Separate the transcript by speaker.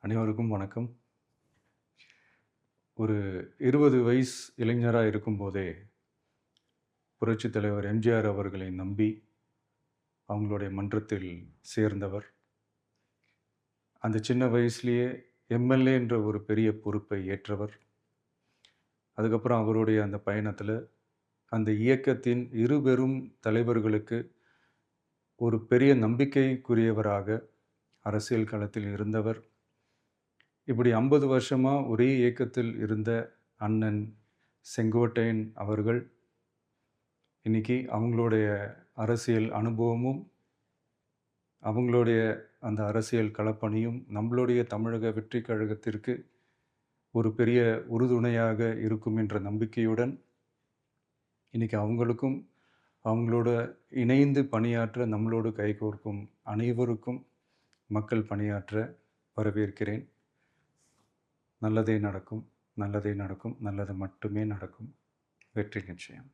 Speaker 1: அனைவருக்கும் வணக்கம். ஒரு 20 வயசு இளைஞரா இருக்கும்போதே, புரட்சித் தலைவர் எம்ஜிஆர் அவர்களை நம்பி, அவங்களுடைய மன்றத்தில் சேர்ந்தவர். அந்த சின்ன வயசுலயே எம்எல்ஏ என்ற ஒரு பெரிய பொறுப்பை ஏற்றவர். அதுக்கப்புறம் அவருடைய அந்த பயணத்தில, அந்த இயக்கத்தின் இருபெரும் தலைவர்களுக்கு ஒரு பெரிய நம்பிக்கைக்குரியவராக அரசியல் களத்தில் இருந்தவர். இப்படி 50 வருஷமா ஒரே இயக்கத்தில் இருந்த அண்ணன் செங்கோட்டையன் அவர்கள், இன்னைக்கு அவங்களுடைய அரசியல் அனுபவமும், அவங்களுடைய அந்த அரசியல் களப்பணியும் நம்மளுடைய தமிழக வெற்றிக் கழகத்திற்கு ஒரு பெரிய உறுதுணையாக இருக்கும் என்ற நம்பிக்கையுடன், இன்னைக்கு அவங்களுக்கும், அவங்களோட இணைந்து பணியாற்ற நம்மளோடு கைகோர்க்கும் அனைவருக்கும் மக்கள் பணியாற்ற வரவேற்கிறேன். நல்லதே நடக்கும், நல்லதே நடக்கும், நல்லது மட்டுமே நடக்கும். வெற்றி நிச்சயம்.